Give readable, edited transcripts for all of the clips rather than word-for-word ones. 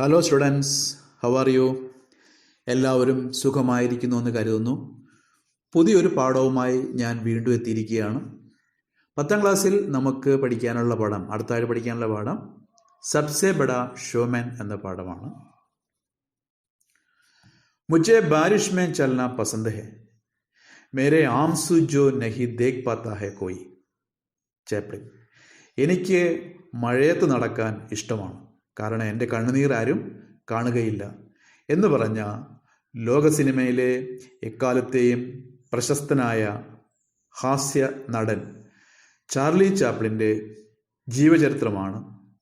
Hello students, how are you? എല്ലാവരും സുഖമായിരിക്കുന്നു എന്ന് കരുതുന്നു. പുതിയൊരു പാഠവുമായി ഞാൻ വീണ്ടും എത്തിയിരിക്കുകയാണ്. 10ാം ക്ലാസ്സിൽ നമുക്ക് പഠിക്കാനുള്ള പാഠം, അടുത്തായിട്ട് പഠിക്കാനുള്ള പാഠം സബ്സെ ബഡാ ഷോമാൻ എന്ന പാഠമാണ്. മുझे बारिश में चलना पसंद है, मेरे आंसू जो नहीं देख पाता है कोई. ചാപ്ലിൻ. എനിക്ക് മഴയത്ത് നടക്കാൻ ഇഷ്ടമാണ്, കാരണം എൻ്റെ കണ്ണുനീർ ആരും കാണുകയില്ല എന്ന് പറഞ്ഞ ലോക സിനിമയിലെ എക്കാലത്തെയും പ്രശസ്തനായ ഹാസ്യ നടൻ ചാർലി ചാപ്ലിൻ്റെ ജീവചരിത്രമാണ്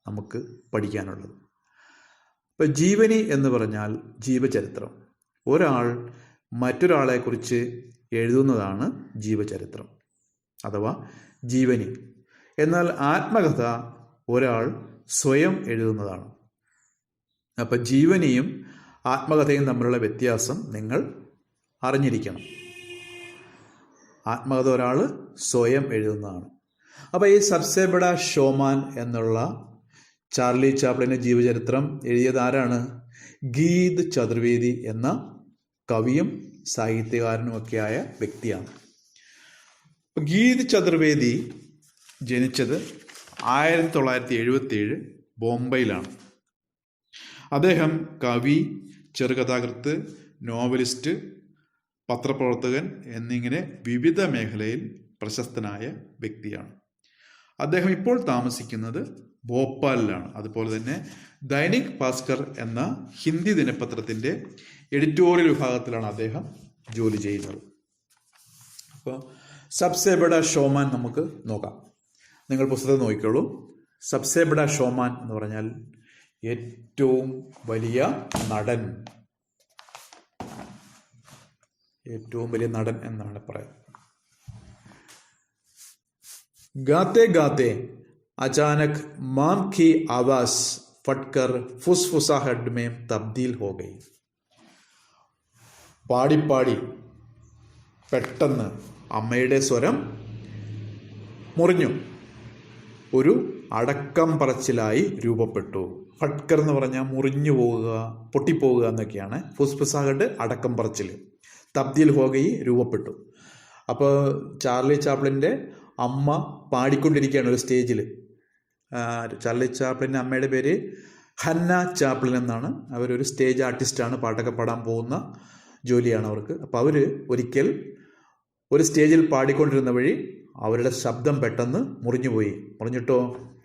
നമുക്ക് പഠിക്കാനുള്ളത്. ഇപ്പം ജീവനി എന്ന് പറഞ്ഞാൽ ജീവചരിത്രം. ഒരാൾ മറ്റൊരാളെക്കുറിച്ച് എഴുതുന്നതാണ് ജീവചരിത്രം അഥവാ ജീവനി. എന്നാൽ ആത്മകഥ ഒരാൾ സ്വയം എഴുതുന്നതാണ്. അപ്പം ജീവനിയും ആത്മകഥയും തമ്മിലുള്ള വ്യത്യാസം നിങ്ങൾ അറിഞ്ഞിരിക്കണം. ആത്മകഥ ഒരാൾ സ്വയം എഴുതുന്നതാണ്. അപ്പോൾ ഈ സബ്സെ ബഡാ ഷോമാൻ എന്നുള്ള ചാർലി ചാപ്ലിൻ്റെ ജീവചരിത്രം എഴുതിയത് ആരാണ്? ഗീത് ചതുർവേദി എന്ന കവിയും സാഹിത്യകാരനുമൊക്കെയായ വ്യക്തിയാണ്. ഗീത് ചതുർവേദി ജനിച്ചത് 1977 ബോംബെയിലാണ്. അദ്ദേഹം കവി, ചെറുകഥാകൃത്ത്, നോവലിസ്റ്റ്, പത്രപ്രവർത്തകൻ എന്നിങ്ങനെ വിവിധ മേഖലയിൽ പ്രശസ്തനായ വ്യക്തിയാണ്. അദ്ദേഹം ഇപ്പോൾ താമസിക്കുന്നത് ഭോപ്പാലിലാണ്. അതുപോലെ തന്നെ ദൈനിക് ഭാസ്കർ എന്ന ഹിന്ദി ദിനപത്രത്തിൻ്റെ എഡിറ്റോറിയൽ വിഭാഗത്തിലാണ് അദ്ദേഹം ജോലി ചെയ്യുന്നത്. അപ്പോൾ സബ്സെ ബഡാ ഷോമാൻ നമുക്ക് നോക്കാം. നിങ്ങൾ പുസ്തകം നോക്കിക്കോളൂ. സബ്സെ ബഡാ ഷോമാൻ എന്ന് പറഞ്ഞാൽ ഏറ്റവും വലിയ നടൻ, ഏറ്റവും വലിയ നടൻ എന്നാണ് പറയുന്നത്. ഗാത്തെ ഗാത്തെ അചാനക് മാം की आवाज फटकर फुसफुसाहट में तब्दील हो गई. പാടിപ്പാടി പെട്ടെന്ന് അമ്മയുടെ സ്വരം മുറിഞ്ഞു, ഒരു അടക്കം പറച്ചിലായി രൂപപ്പെട്ടു. ഫട്കർ എന്ന് പറഞ്ഞാൽ മുറിഞ്ഞു പോവുക, പൊട്ടിപ്പോവുക എന്നൊക്കെയാണ്. ഫുസ്ഫുസാഹട്ട് അടക്കം പറച്ചിൽ, തബ്ദീൽ ഹോഗയി രൂപപ്പെട്ടു. അപ്പോൾ ചാർലി ചാപ്ലിൻ്റെ അമ്മ പാടിക്കൊണ്ടിരിക്കുകയാണ് ഒരു സ്റ്റേജിൽ. ചാർലി ചാപ്ലിൻ്റെ അമ്മയുടെ പേര് ഹന്ന ചാപ്ലിൻ എന്നാണ്. അവരൊരു സ്റ്റേജ് ആർട്ടിസ്റ്റാണ്, പാട്ടൊക്കെ പാടാൻ പോകുന്ന ജോലിയാണ് അവർക്ക്. അപ്പോൾ അവർ ഒരിക്കൽ ഒരു സ്റ്റേജിൽ പാടിക്കൊണ്ടിരുന്ന വഴി അവരുടെ ശബ്ദം പെട്ടെന്ന് മുറിഞ്ഞുപോയി. മുറിഞ്ഞിട്ടോ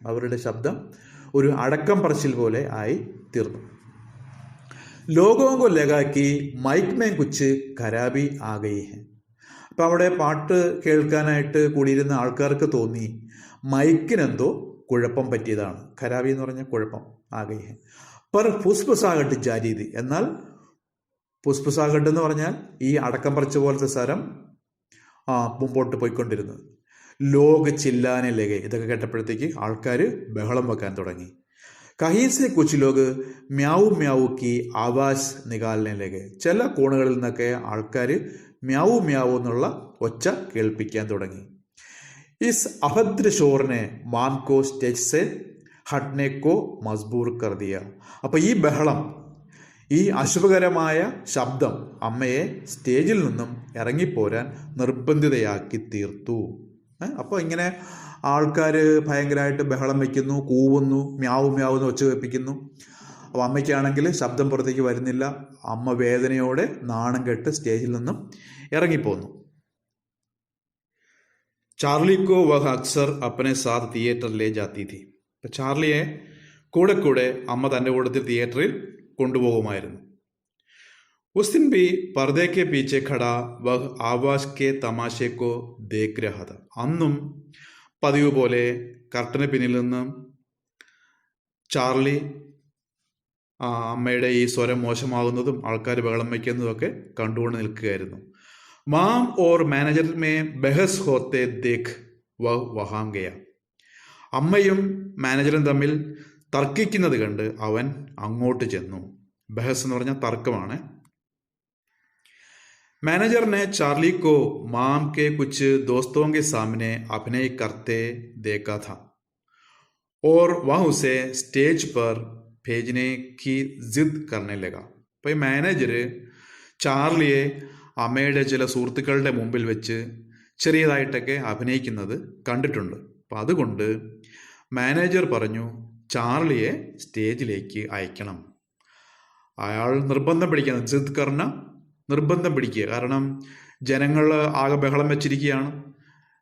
അവരുടെ ശബ്ദം ഒരു അടക്കം പറച്ചിൽ പോലെ ആയി തീർന്നു. ലോകോങ്കോ ലഗാക്കി മൈക്ക് മേ കുച്ച് ഖരാബി ആഗയി ഹെ. അപ്പം അവിടെ പാട്ട് കേൾക്കാനായിട്ട് കൂടിയിരുന്ന ആൾക്കാർക്ക് തോന്നി മൈക്കിനെന്തോ കുഴപ്പം പറ്റിയതാണ്. ഖരാബി എന്ന് പറഞ്ഞാൽ കുഴപ്പം, ആഗയി ഹെ. പർ ഫുസ്ഫുസാഹട്ട് ജാരീതി. എന്നാൽ ഫുസ്ഫുസാഹട്ട് എന്ന് പറഞ്ഞാൽ ഈ അടക്കം പറച്ച പോലത്തെ സ്ഥലം മുമ്പോട്ട് പോയിക്കൊണ്ടിരുന്നത്. ലോക് ചില്ലാനെ ലഗെ. ഇതൊക്കെ കേട്ടപ്പോഴത്തേക്ക് ആൾക്കാർ ബഹളം വെക്കാൻ തുടങ്ങി. കഹീസെ കുച്ച് ലോക് മ്യാവു മ്യാവു കി ആവാസ് നികാലിനെ ലഗെ. ചില കോണുകളിൽ നിന്നൊക്കെ ആൾക്കാർ മ്യാവു മ്യാവു എന്നുള്ള ഒച്ച കേൾപ്പിക്കാൻ തുടങ്ങി. ഇസ് അഭദ്ര ഷോറിനെ മാംകോ സ്റ്റേജ് സെ ഹട്നേക്കോ മസ്ബൂർ കർ ദിയ. അപ്പോൾ ഈ ബഹളം, ഈ അശുഭകരമായ ശബ്ദം അമ്മയെ സ്റ്റേജിൽ നിന്നും ഇറങ്ങിപ്പോരാൻ നിർബന്ധിതയാക്കി തീർത്തു. അപ്പോൾ ഇങ്ങനെ ആൾക്കാർ ഭയങ്കരമായിട്ട് ബഹളം വയ്ക്കുന്നു, കൂവുന്നു, മ്യാവും മ്യാവെന്ന് ഒച്ച കേൾപ്പിക്കുന്നു. അപ്പോൾ അമ്മയ്ക്കാണെങ്കിൽ ശബ്ദം പുറത്തേക്ക് വരുന്നില്ല. അമ്മ വേദനയോടെ നാണം കെട്ട് സ്റ്റേജിൽ നിന്നും ഇറങ്ങിപ്പോന്നു. ചാർലിക്കോ വഹ അക്സർ അപ്പനെ സാത്ത് തിയേറ്ററിലെ ജാത്തി തി. അപ്പം ചാർലിയെ കൂടെ കൂടെ അമ്മ തൻ്റെ കൂട്ടത്തിൽ തിയേറ്ററിൽ കൊണ്ടുപോകുമായിരുന്നു. ഉസ് ദിൻ ഭി പർദേ കെ പീച്ചെ ഖടാ വഹ് ആവാസ് കെ തമാശേക്കോ ദേഖ് രഹാ താ. അന്നും പതിവ് പോലെ കർട്ടന് പിന്നിൽ നിന്നും ചാർലി അമ്മയുടെ ഈ സ്വരം മോശമാകുന്നതും ആൾക്കാർ ബഹളം വയ്ക്കുന്നതും ഒക്കെ കണ്ടുകൊണ്ട് നിൽക്കുകയായിരുന്നു. മാം ഓർ മാനേജർ മേ ബഹസ് ഹോത്തെ ദേഖ് വഹ് വഹാം ഗയ. അമ്മയും മാനേജറും തമ്മിൽ തർക്കിക്കുന്നത് കണ്ട് അവൻ അങ്ങോട്ട് ചെന്നു. ബഹസ് എന്ന് പറഞ്ഞാൽ തർക്കമാണ്. मैनेजर ने चार्ली को माम के कुछ दोस्तों के सामने अभिनय करते देखा था और वह उसे स्टेज पर भेजने की जिद करने लगा. അപ്പോൾ ഈ മാനേജർ ചാർലിയെ അമ്മയുടെ ചില സുഹൃത്തുക്കളുടെ മുമ്പിൽ വെച്ച് ചെറിയതായിട്ടൊക്കെ അഭിനയിക്കുന്നത് കണ്ടിട്ടുണ്ട്. അപ്പം അതുകൊണ്ട് മാനേജർ പറഞ്ഞു ചാർലിയെ സ്റ്റേജിലേക്ക് അയക്കണം. അയാൾ നിർബന്ധം പിടിക്കണം. ജിദ് കർണ, നിർബന്ധം പിടിക്കുക. കാരണം ജനങ്ങൾ ആകെ ബഹളം വെച്ചിരിക്കുകയാണ്.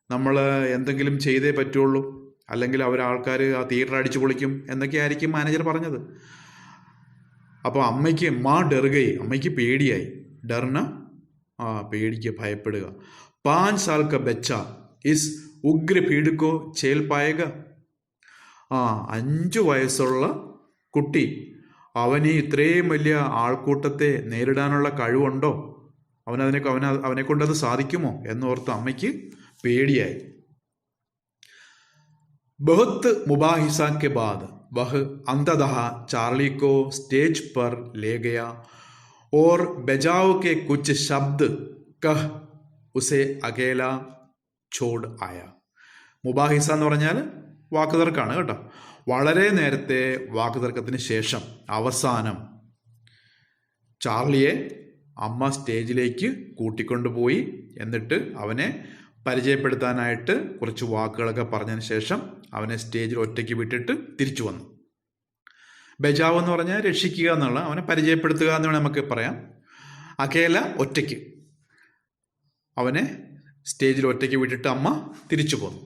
നമ്മൾ എന്തെങ്കിലും ചെയ്തേ പറ്റുള്ളൂ, അല്ലെങ്കിൽ ആൾക്കാർ ആ തിയേറ്റർ അടിച്ചു പൊളിക്കും എന്നൊക്കെ ആയിരിക്കും മാനേജർ പറഞ്ഞത്. അപ്പോൾ അമ്മയ്ക്ക് ഡറുകയായി, അമ്മയ്ക്ക് പേടിയായി. ഡർന പേടിക്കുക, ഭയപ്പെടുക. 5 साल का बच्चा इस उग्र भीड़ को झेल पाएगा. 5 വയസ്സുള്ള കുട്ടി അവന് ഇത്രയും വലിയ ആൾക്കൂട്ടത്തെ നേരിടാനുള്ള കഴിവുണ്ടോ? അവനെ കൊണ്ടത് സാധിക്കുമോ എന്നോർത്ത് അമ്മയ്ക്ക് പേടിയായി. बहुत मुबाहिसा के बाद वह अंततः चार्ली को स्टेज पर ले गया और बजाओ के कुछ शब्द कह उसे अकेला छोड़ आया. മുബാഹിസ എന്ന് പറഞ്ഞാൽ വാക്കുതർക്കാണ് കേട്ടോ. വളരെ നേരത്തെ വാക്കുതർക്കത്തിന് ശേഷം അവസാനം ചാർലിയെ അമ്മ സ്റ്റേജിലേക്ക് കൂട്ടിക്കൊണ്ടുപോയി. എന്നിട്ട് അവനെ പരിചയപ്പെടുത്താനായിട്ട് കുറച്ച് വാക്കുകളൊക്കെ പറഞ്ഞതിന് ശേഷം അവനെ സ്റ്റേജിൽ ഒറ്റയ്ക്ക് വിട്ടിട്ട് തിരിച്ചു വന്നു. ബജാവ് എന്ന് പറഞ്ഞാൽ രക്ഷിക്കുക എന്നുള്ള, അവനെ പരിചയപ്പെടുത്തുക എന്ന് വേണമെങ്കിൽ നമുക്ക് പറയാം. അകേല ഒറ്റയ്ക്ക്, അവനെ സ്റ്റേജിൽ ഒറ്റയ്ക്ക് വിട്ടിട്ട് അമ്മ തിരിച്ചു പോന്നു.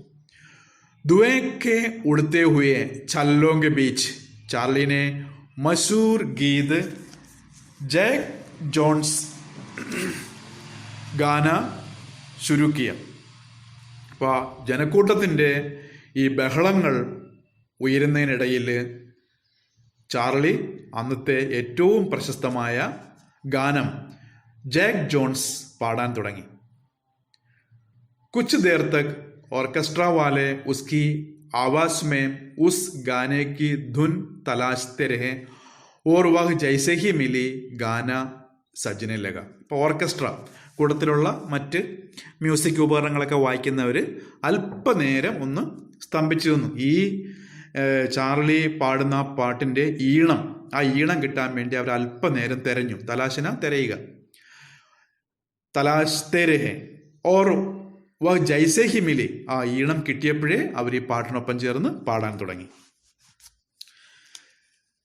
ദുവേക്കെ ഉടുത്തേ ഹുയെ ചല്ലോങ്കെ beach ചാർലിനെ Mashoor Geet Jack John's ഗാന ശുരു കിയ. അപ്പോൾ ജനക്കൂട്ടത്തിൻ്റെ ഈ ബഹളങ്ങൾ ഉയരുന്നതിനിടയിൽ ചാർലി അന്നത്തെ ഏറ്റവും പ്രശസ്തമായ ഗാനം ജാക്ക് ജോൺസ് പാടാൻ തുടങ്ങി. കുച്ച് ദേർ തക് ഓർക്കസ്ട്ര വാലെ ഉസ്കി ആവാസ് മേ ഉസ് ഗാനെ കി ധുൻ തലാശ്തെ രഹെ ഓർ വഹ് ജൈസെ ഹി മിലി ഗാന സജ്ജനെ ലഗ. ഇപ്പോൾ ഓർക്കസ്ട്ര കൂട്ടത്തിലുള്ള മറ്റ് മ്യൂസിക് ഉപകരണങ്ങളൊക്കെ വായിക്കുന്നവർ അല്പനേരം ഒന്ന് സ്തംഭിച്ചു നിന്നു. ഈ ചാർലി പാടുന്ന പാട്ടിൻ്റെ ഈണം, ആ ഈണം കിട്ടാൻ വേണ്ടി അവർ അല്പനേരം തെരഞ്ഞു. തലാശന തെരയുക. തലാശ് തെരഹെ ഓർ വ ജൈസെ ഹി മിലി, ആ ഈണം കിട്ടിയപ്പോഴേ അവർ ഈ പാട്ടിനൊപ്പം ചേർന്ന് പാടാൻ തുടങ്ങി.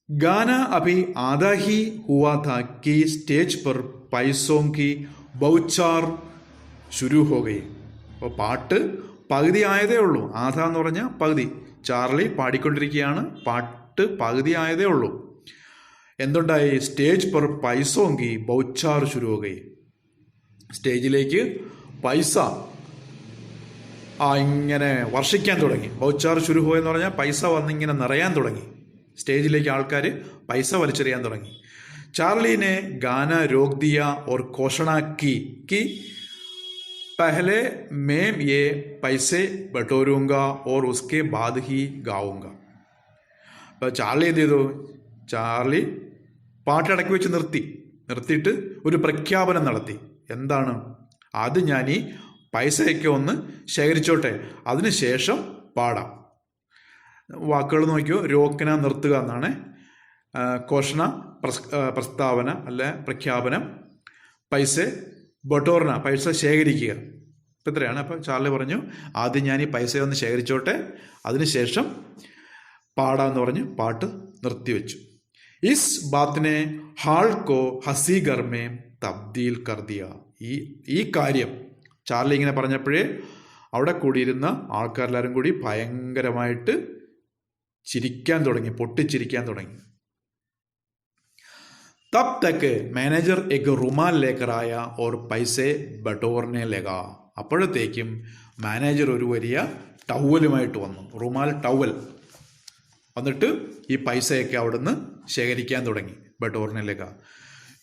गाना अभी आधा ही हुआ था कि स्टेज पर पैसों की ബൗച്ചാർ ശുരു ഹോ ഗയി. അപ്പോൾ പാട്ട് പകുതി ആയതേ ഉള്ളൂ. ആധ എന്ന് പറഞ്ഞാൽ പകുതി. ചാർലി പാടിക്കൊണ്ടിരിക്കുകയാണ്, പാട്ട് പകുതി ആയതേ ഉള്ളൂ. എന്തുണ്ടായി? സ്റ്റേജ് पर पैसों की ബൗച്ചാർ ശുരു ഹോ ഗയി. സ്റ്റേജിലേക്ക് പൈസ ഇങ്ങനെ വർഷിക്കാൻ തുടങ്ങി. ബൗച്ചാർ ശുരു ഹോ എന്ന് പറഞ്ഞാൽ പൈസ വന്നിങ്ങനെ നിറയാൻ തുടങ്ങി. സ്റ്റേജിലേക്ക് ആൾക്കാർ പൈസ വലിച്ചെറിയാൻ തുടങ്ങി. चार्ली ने गाना रोक दिया और घोषणा की कि पहले मैं ये पैसे बटोरूंगा और उसके बाद ही गाऊंगा. അപ്പോൾ ചാർലി എന്ത് ചെയ്തു? ചാർലി പാട്ടിടയ്ക്ക് വെച്ച് നിർത്തിയിട്ട് ഒരു പ്രഖ്യാപനം നടത്തി. എന്താണ്? അത് ഞാൻ ഈ പൈസയൊക്കെ ഒന്ന് ശേഖരിച്ചോട്ടെ, അതിനുശേഷം പാടാം. വാക്കുകൾ നോക്കിയോ, രോക്കന നിർത്തുക എന്നാണ്. ഘോഷണ പ്രസ്താവന അല്ല പ്രഖ്യാപനം. പൈസ ബട്ടോർന, പൈസ ശേഖരിക്കുക. ഇപ്പം ഇത്രയാണ്. അപ്പം ചാർലി പറഞ്ഞു ആദ്യം ഞാൻ ഈ പൈസ ഒന്ന് ശേഖരിച്ചോട്ടെ, അതിനുശേഷം പാടാമെന്ന് പറഞ്ഞ് പാട്ട് നിർത്തിവെച്ചു. ഇസ് ബാത്തിനെ ഹാൾ കോ ഹസി ഗർമേ തബ്ദീൽ കർദിയ. ഈ കാര്യം ചാർലി ഇങ്ങനെ പറഞ്ഞപ്പോഴേ അവിടെ കൂടിയിരുന്ന ആൾക്കാരെല്ലാവരും കൂടി ഭയങ്കരമായിട്ട് ചിരിക്കാൻ തുടങ്ങി, പൊട്ടിച്ചിരിക്കാൻ തുടങ്ങി. तब तक मैनेजर एक रुमाल लेकर आया और पैसे बटोरने लगा. അപ്പോഴത്തേക്കും മാനേജർ ഒരു വലിയ ടവലുമായിട്ട് വന്നു. റുമാൽ, ടവൽ വന്നിട്ട് ഈ പൈസയൊക്കെ അവിടുന്ന് ശേഖരിക്കാൻ തുടങ്ങി. ബട്ടോർനെ ലഗ.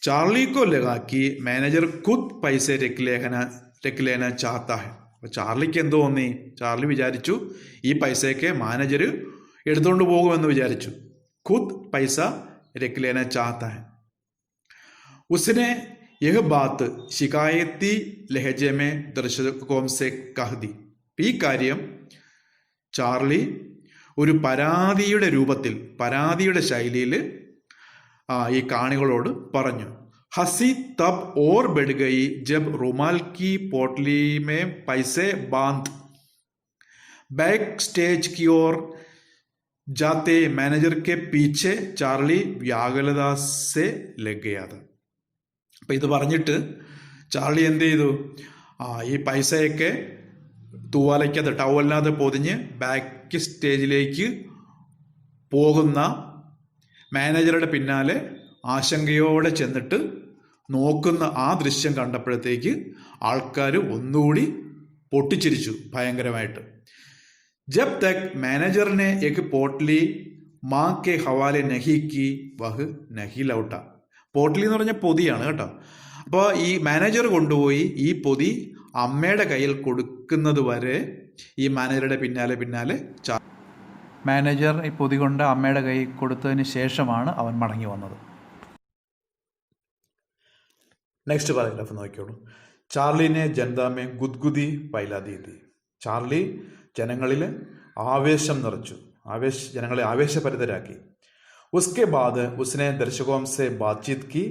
ചാർലി കോ ലഗാ കി മാനേജർ ഖുദ് പൈസ രഖ് ലേന ചാഹത്താ ഹൈ. അപ്പോൾ ചാർലിക്ക് എന്തോ തോന്നി? ചാർലി വിചാരിച്ചു ഈ പൈസയൊക്കെ മാനേജർ എടുത്തുകൊണ്ട് പോകുമെന്ന് വിചാരിച്ചു. ഖുദ് പൈസ രഖ് ലേന ചാഹത്താ ഹൈ. उसने यह बात शिकायती लहजे में दर्शकों से कह दी. ഈ കാര്യം ചാർലി ഒരു പരാതിയുടെ രൂപത്തിൽ, പരാതിയുടെ ശൈലിയിൽ ഈ കാണികളോട് പറഞ്ഞു. ഹസി തബ് ഓർ ബെഡ് ഗയി ജബ് റുമാൽ കി പോട്ട്ലി മേ പൈസെ ബാന്ത് बैक स्टेज की ओर जाते मैनेजर के पीछे ചാർലി വ്യാകുലത സെ ലഗ് ഗയാ था. അപ്പം ഇത് പറഞ്ഞിട്ട് ചാർലി എന്ത് ചെയ്തു, ഈ പൈസയൊക്കെ തൂവാലയ്ക്കകത്ത് ടവലിനകത്ത് പൊതിഞ്ഞ് ബാക്ക് സ്റ്റേജിലേക്ക് പോകുന്ന മാനേജറുടെ പിന്നാലെ ആശങ്കയോടെ ചെന്നിട്ട് നോക്കുന്ന ആ ദൃശ്യം കണ്ടപ്പോഴത്തേക്ക് ആൾക്കാർ ഒന്നുകൂടി പൊട്ടിച്ചിരിച്ചു ഭയങ്കരമായിട്ട്. ജബ് തക് मैनेजर ने एक पोटली माँ के हवाले नहीं की वह नहीं लौटा. പോട്ട്ലി എന്ന് പറഞ്ഞാൽ പൊതിയാണ് കേട്ടോ. അപ്പോൾ ഈ മാനേജർ കൊണ്ടുപോയി ഈ പൊതി അമ്മയുടെ കയ്യിൽ കൊടുക്കുന്നത് വരെ ഈ മാനേജറുടെ പിന്നാലെ മാനേജർ ഈ പൊതി കൊണ്ട് അമ്മയുടെ കയ്യിൽ കൊടുത്തതിന് ശേഷമാണ് അവൻ മടങ്ങി വന്നത്. Next paragraph നോക്കിയോളൂ. ചാർലിനെ ജനതാമേ ഗുദ്ഗുദി പൈലാതി തി. ചാർലി ജനങ്ങളിൽ ആവേശം നിറച്ചു, ജനങ്ങളെ ആവേശഭരിതരാക്കി. उसके बाद उसने दर्शकों से बातचीत की,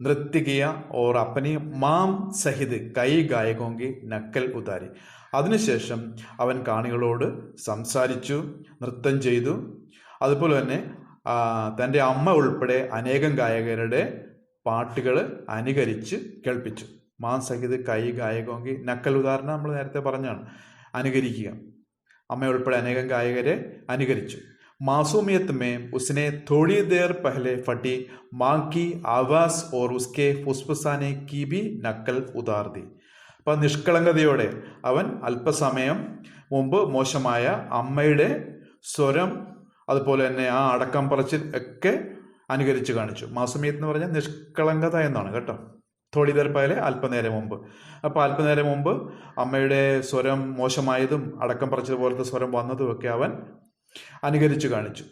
नृत्य किया और अपनी माम सहित कई गायकों की नकल उतारी. അതിനുശേഷം അവൻ കാണികളോട് സംസാരിച്ചു, നൃത്തം ചെയ്തു. അതുപോലെ തന്നെ തൻ്റെ അമ്മ ഉൾപ്പെടെ അനേകം ഗായകരുടെ പാട്ടുകൾ അനുകരിച്ച് കേൾപ്പിച്ചു. മാം സഹിത് കൈ ഗായകോങ്കി നക്കൽ ഉദാഹരണം നമ്മൾ നേരത്തെ പറഞ്ഞാണ്, അനുകരിക്കുക. അമ്മ ഉൾപ്പെടെ അനേകം ഗായകരെ അനുകരിച്ചു. मासूमियत में उसने थोड़ी देर पहले फटी माँ की आवाज़ और उसके फुसफुसाने की भी नकल उतार दी. അപ്പം നിഷ്കളങ്കതയോടെ അവൻ അല്പസമയം മുമ്പ് മോശമായ അമ്മയുടെ സ്വരം അതുപോലെ തന്നെ ആ അടക്കം പറച്ചിൽ ഒക്കെ അനുകരിച്ച് കാണിച്ചു. മാസൂമിയത്ത് എന്ന് പറഞ്ഞാൽ നിഷ്കളങ്കത എന്നാണ് കേട്ടോ. തോടി ദേർ പഹലെ അല്പനേരം മുമ്പ്. അപ്പോൾ അല്പനേരം മുമ്പ് അമ്മയുടെ സ്വരം മോശമായതും അടക്കം പറച്ചത് പോലത്തെ സ്വരം വന്നതും ഒക്കെ അവൻ അനുകരിച്ചു കാണിച്ചു.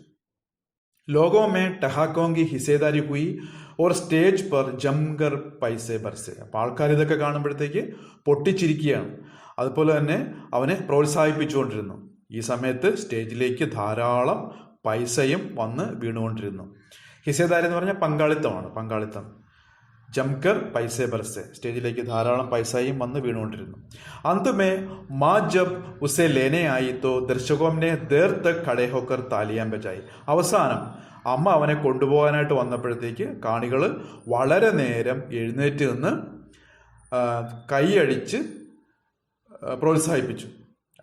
ലോകോ മേ ടഹാക്കോങ്കി ഹിസേദാരി ഹുയി ഓർ സ്റ്റേജ് പർ ജംഗർ പൈസെ ബർസെ. അപ്പോൾ ആൾക്കാർ ഇതൊക്കെ കാണുമ്പോഴത്തേക്ക് പൊട്ടിച്ചിരിക്കുകയാണ്. അതുപോലെ തന്നെ അവനെ പ്രോത്സാഹിപ്പിച്ചുകൊണ്ടിരുന്നു. ഈ സമയത്ത് സ്റ്റേജിലേക്ക് ധാരാളം പൈസയും വന്ന് വീണുകൊണ്ടിരുന്നു. ഹിസേദാരി എന്ന് പറഞ്ഞാൽ പങ്കാളിത്തമാണ്, പങ്കാളിത്തം. ജംകർ പൈസെ ബർസെ, സ്റ്റേജിലേക്ക് ധാരാളം പൈസയും വന്ന് വീണുകൊണ്ടിരുന്നു. അന്തമേ മാ ജബ് ഉസെ ലേനെ ആയി തോ ദർശകോനെ ദേർ തക് ഖടേ ഹോക്കർ താലിയാൻ ബജായി. അവസാനം അമ്മ അവനെ കൊണ്ടുപോകാനായിട്ട് വന്നപ്പോഴത്തേക്ക് കാണികൾ വളരെ നേരം എഴുന്നേറ്റ് നിന്ന് കൈയടിച്ച് പ്രോത്സാഹിപ്പിച്ചു.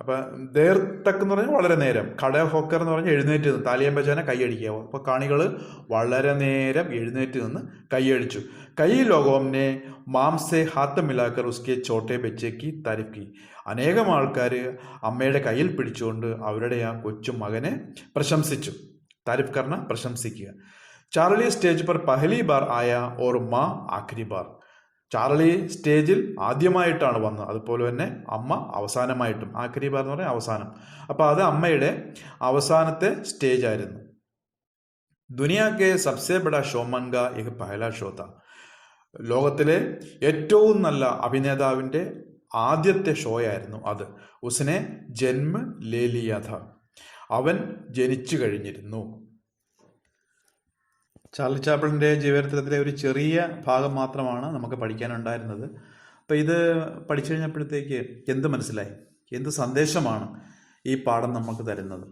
അപ്പം ദേർ തക്ക് എന്ന് പറഞ്ഞാൽ വളരെ നേരം, ഖടേ ഹോക്കർ എന്ന് പറഞ്ഞാൽ എഴുന്നേറ്റ് നിന്ന്, താലിയാൻ ബജാനെ കൈയടിക്കുക. അപ്പോൾ കാണികൾ വളരെ നേരം എഴുന്നേറ്റ് നിന്ന് കൈയടിച്ചു. കൈ ലോകോംനെ മാംസെ ഹാത്ത് മിലാക്കർ ഉസ്കെ ചോട്ടെ ബച്ചേക്ക് താരിഫ് കി. അനേകം ആൾക്കാർ അമ്മയുടെ കയ്യിൽ പിടിച്ചുകൊണ്ട് അവരുടെ ആ കൊച്ചു മകനെ പ്രശംസിച്ചു. താരിഫ് കർണ, പ്രശംസിക്കുക. ചാർലി സ്റ്റേജ് പർ പഹലി ബാർ ആയ ഓർ മാ ആഖിരി ബാർ. ചാർലി സ്റ്റേജിൽ ആദ്യമായിട്ടാണ് വന്നത്, അതുപോലെ തന്നെ അമ്മ അവസാനമായിട്ടും. ആഖിരി ബാർ എന്ന് പറഞ്ഞാൽ അവസാനം. അപ്പോൾ അത് അമ്മയുടെ അവസാനത്തെ സ്റ്റേജ് ആയിരുന്നു. ദുനിയാക്കെ സബ്സെ ബഡ ഷോമൻക ഏക് പഹല ഷോ താ. ലോകത്തിലെ ഏറ്റവും നല്ല അഭിനേതാവിൻ്റെ ആദ്യത്തെ ഷോയായിരുന്നു അത്. ഉസ്നെ ജന്മ ലേ ലിയാ ഥാ. അവൻ ജനിച്ചു കഴിഞ്ഞിരുന്നു. ചാർലി ചാപ്ലിൻ്റെ ജീവചരിത്രത്തിലെ ഒരു ചെറിയ ഭാഗം മാത്രമാണ് നമുക്ക് പഠിക്കാനുണ്ടായിരുന്നത്. അപ്പോൾ ഇത് പഠിച്ചു കഴിഞ്ഞപ്പോഴത്തേക്ക് എന്ത് മനസ്സിലായി, എന്ത് സന്ദേശമാണ് ഈ പാഠം നമുക്ക് തരുന്നത്?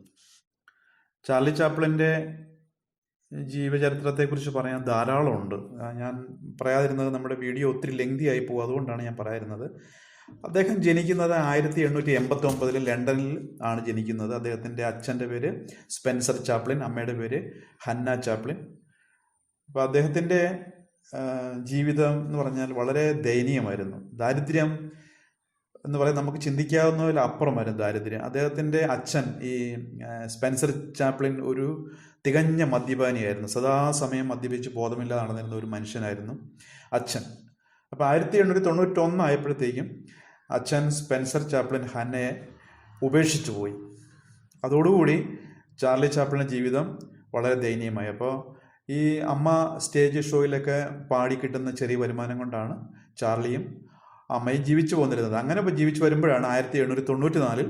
ചാർലി ചാപ്ലിൻ്റെ ജീവചരിത്രത്തെക്കുറിച്ച് പറയാൻ ധാരാളമുണ്ട്. ഞാൻ പറയാതിരുന്നത് നമ്മുടെ വീഡിയോ ഒത്തിരി ലെങ്തി ആയി പോകും, അതുകൊണ്ടാണ് ഞാൻ പറയാതിരുന്നത്. അദ്ദേഹം ജനിക്കുന്നത് 1889 ലണ്ടനിൽ ആണ് ജനിക്കുന്നത്. അദ്ദേഹത്തിൻ്റെ അച്ഛൻ്റെ പേര് സ്പെൻസർ ചാപ്ലിൻ, അമ്മയുടെ പേര് ഹന്ന ചാപ്ലിൻ. അപ്പോൾ അദ്ദേഹത്തിൻ്റെ ജീവിതം എന്ന് പറഞ്ഞാൽ വളരെ ദയനീയമായിരുന്നു. ദാരിദ്ര്യം എന്ന് പറയുന്നത് നമുക്ക് ചിന്തിക്കാവുന്നതിൽ അപ്പുറമായിരുന്നു ദാരിദ്ര്യം. അദ്ദേഹത്തിൻ്റെ അച്ഛൻ ഈ സ്പെൻസർ ചാപ്ലിൻ ഒരു തികഞ്ഞ മദ്യപാനിയായിരുന്നു. സദാസമയം മദ്യപിച്ച് ബോധമില്ലാതെ നടന്നിരുന്ന ഒരു മനുഷ്യനായിരുന്നു അച്ഛൻ. അപ്പോൾ 1891 ആയപ്പോഴത്തേക്കും അച്ഛൻ സ്പെൻസർ ചാപ്ലിൻ ഹന്നയെ ഉപേക്ഷിച്ചു പോയി. അതോടുകൂടി ചാർലി ചാപ്ലിൻ്റെ ജീവിതം വളരെ ദയനീയമായി. അപ്പോൾ ഈ അമ്മ സ്റ്റേജ് ഷോയിലൊക്കെ പാടി കിട്ടുന്ന ചെറിയ വരുമാനം കൊണ്ടാണ് ചാർലിയും അമ്മയും ജീവിച്ചു പോന്നിരുന്നത്. അങ്ങനെ ജീവിച്ചു വരുമ്പോഴാണ് 1794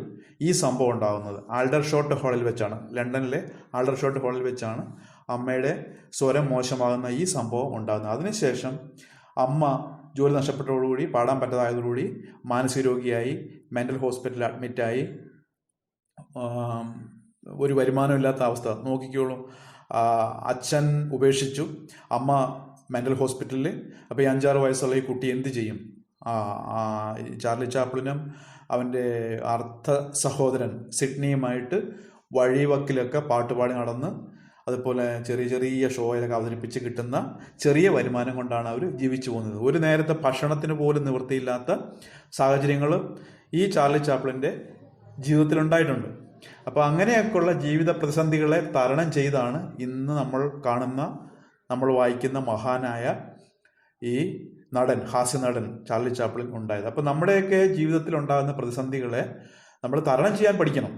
ഈ സംഭവം ഉണ്ടാകുന്നത്. ആൽഡർഷോട്ട് ഹാളിൽ വെച്ചാണ്, ലണ്ടനിലെ ആൽഡർഷോട്ട് ഹാളിൽ വെച്ചാണ് അമ്മയുടെ സ്വരം മോശമാകുന്ന ഈ സംഭവം ഉണ്ടാകുന്നത്. അതിനുശേഷം അമ്മ ജോലി നഷ്ടപ്പെട്ടതോടുകൂടി, പാടാൻ പറ്റാതായതോടുകൂടി മാനസിക രോഗിയായി, മെൻ്റൽ ഹോസ്പിറ്റലിൽ അഡ്മിറ്റായി, ഒരു വരുമാനമില്ലാത്ത അവസ്ഥ. നോക്കിക്കോളൂ, അച്ഛൻ ഉപേക്ഷിച്ചു, അമ്മ മെൻ്റൽ ഹോസ്പിറ്റലിൽ. അപ്പോൾ ഈ 5-6 വയസ്സുള്ള ഈ കുട്ടി എന്ത് ചെയ്യും? ചാർലി ചാപ്ലിനും അവൻ്റെ അർദ്ധ സഹോദരൻ സിഡ്നിയുമായിട്ട് വഴിവക്കിലൊക്കെ പാട്ടുപാടി നടന്ന്, അതുപോലെ ചെറിയ ചെറിയ ഷോയിലൊക്കെ അവതരിപ്പിച്ച് കിട്ടുന്ന ചെറിയ വരുമാനം കൊണ്ടാണ് അവർ ജീവിച്ചു പോകുന്നത്. ഒരു നേരത്തെ ഭക്ഷണത്തിന് പോലും നിവൃത്തിയില്ലാത്ത സാഹചര്യങ്ങൾ ഈ ചാർലി ചാപ്ലിൻ്റെ ജീവിതത്തിലുണ്ടായിട്ടുണ്ട്. അപ്പോൾ അങ്ങനെയൊക്കെയുള്ള ജീവിത പ്രതിസന്ധികളെ തരണം ചെയ്താണ് ഇന്ന് നമ്മൾ വായിക്കുന്ന മഹാനായ ഈ ഹാസ്യ നടൻ ചാർലി ചാപ്ലിൻ ഉണ്ടായത്. അപ്പോൾ നമ്മുടെയൊക്കെ ജീവിതത്തിൽ ഉണ്ടാകുന്ന പ്രതിസന്ധികളെ നമ്മൾ തരണം ചെയ്യാൻ പഠിക്കണം.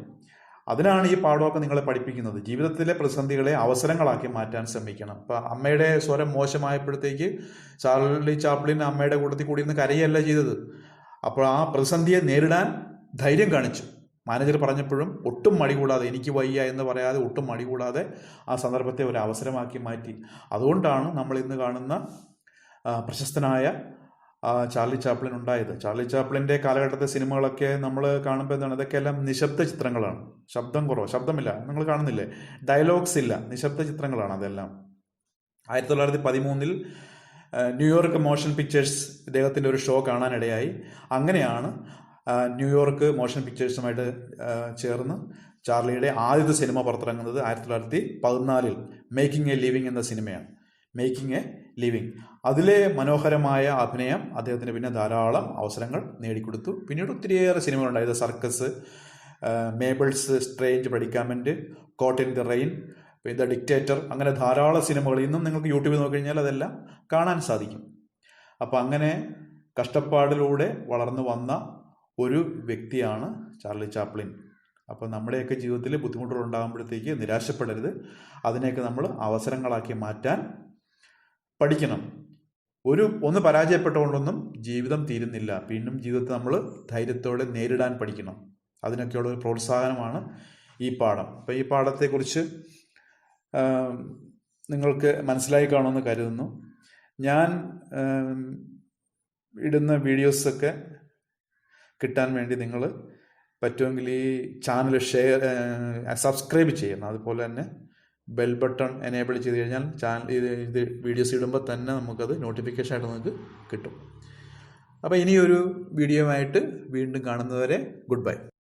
അതിനാണ് ഈ പാഠമൊക്കെ നിങ്ങളെ പഠിപ്പിക്കുന്നത്. ജീവിതത്തിലെ പ്രതിസന്ധികളെ അവസരങ്ങളാക്കി മാറ്റാൻ ശ്രമിക്കണം. അപ്പോൾ അമ്മയുടെ സ്വരം മോശമായപ്പോഴത്തേക്ക് ചാർലി ചാപ്ലിൻ അമ്മയുടെ കൂട്ടത്തിൽ കൂടി ഇന്ന് കരയല്ല ചെയ്തത്. അപ്പോൾ ആ പ്രതിസന്ധിയെ നേരിടാൻ ധൈര്യം കാണിച്ചു. മാനേജർ പറഞ്ഞപ്പോഴും ഒട്ടും മടി കൂടാതെ, എനിക്ക് വയ്യ എന്ന് പറയാതെ ഒട്ടും മടി കൂടാതെ ആ സന്ദർഭത്തെ ഒരു അവസരമാക്കി മാറ്റി. അതുകൊണ്ടാണ് നമ്മൾ ഇന്ന് കാണുന്ന പ്രശസ്തനായ ചാർലി ചാപ്ലിൻ ഉണ്ടായത്. ചാർലി ചാപ്ലിൻ്റെ കാലഘട്ടത്തെ സിനിമകളൊക്കെ നമ്മൾ കാണുമ്പോൾ എന്താണ്, ഇതൊക്കെയെല്ലാം നിശബ്ദ ചിത്രങ്ങളാണ്. ശബ്ദമില്ല, നിങ്ങൾ കാണുന്നില്ലേ, ഡയലോഗ്സ് ഇല്ല, നിശബ്ദ ചിത്രങ്ങളാണ് അതെല്ലാം. 1913 ന്യൂയോർക്ക് മോഷൻ പിക്ചേഴ്സ് ഇദ്ദേഹത്തിൻ്റെ ഒരു ഷോ കാണാനിടയായി. അങ്ങനെയാണ് ന്യൂയോർക്ക് മോഷൻ പിക്ചേഴ്സുമായിട്ട് ചേർന്ന് ചാർലിയുടെ ആദ്യത്തെ സിനിമ പുറത്തിറങ്ങുന്നത്. 1914 മേക്കിംഗ് എ ലിവിങ് എന്ന സിനിമയാണ്. മേക്കിംഗ് എ ലിവിങ്, അതിലെ മനോഹരമായ അഭിനയം അദ്ദേഹത്തിന് പിന്നെ ധാരാളം അവസരങ്ങൾ നേടിക്കൊടുത്തു. പിന്നീട് ഒത്തിരിയേറെ സിനിമകളുണ്ടായത്, circus, Mabel's strange predicament, caught in the rain, the dictator, അങ്ങനെ ധാരാളം സിനിമകൾ ഇന്നും നിങ്ങൾക്ക് യൂട്യൂബിൽ നോക്കിക്കഴിഞ്ഞാൽ അതെല്ലാം കാണാൻ സാധിക്കും. അപ്പോൾ അങ്ങനെ കഷ്ടപ്പാടിലൂടെ വളർന്നു വന്ന ഒരു വ്യക്തിയാണ് ചാർലി ചാപ്ലിൻ. അപ്പോൾ നമ്മുടെയൊക്കെ ജീവിതത്തിൽ ബുദ്ധിമുട്ടുകൾ ഉണ്ടാകുമ്പോഴത്തേക്ക് നിരാശപ്പെടരുത്. അതിനെയൊക്കെ നമ്മൾ അവസരങ്ങളാക്കി മാറ്റാൻ പഠിക്കണം. ഒന്ന് പരാജയപ്പെട്ടുകൊണ്ടൊന്നും ജീവിതം തീരുന്നില്ല. വീണ്ടും ജീവിതത്തെ നമ്മൾ ധൈര്യത്തോടെ നേരിടാൻ പഠിക്കണം. അതിനൊക്കെയുള്ള ഒരു പ്രോത്സാഹനമാണ് ഈ പാഠം. അപ്പോൾ ഈ പാഠത്തെക്കുറിച്ച് നിങ്ങൾക്ക് മനസ്സിലായി കാണുമെന്ന് കരുതുന്നു. ഞാൻ ഇടുന്ന വീഡിയോസൊക്കെ കിട്ടാൻ വേണ്ടി നിങ്ങൾ പറ്റുമെങ്കിൽ ഈ ചാനൽ സബ്സ്ക്രൈബ് ചെയ്യണം. അതുപോലെ തന്നെ ബെൽ ബട്ടൺ എനേബിൾ ചെയ്ത് കഴിഞ്ഞാൽ ഇത് വീഡിയോസ് ഇടുമ്പോൾ തന്നെ നമുക്കത് നോട്ടിഫിക്കേഷൻ ആയിട്ട് നമുക്ക് കിട്ടും. അപ്പോൾ ഇനിയൊരു വീഡിയോ ആയിട്ട് വീണ്ടും കാണുന്നവരെ ഗുഡ് ബൈ.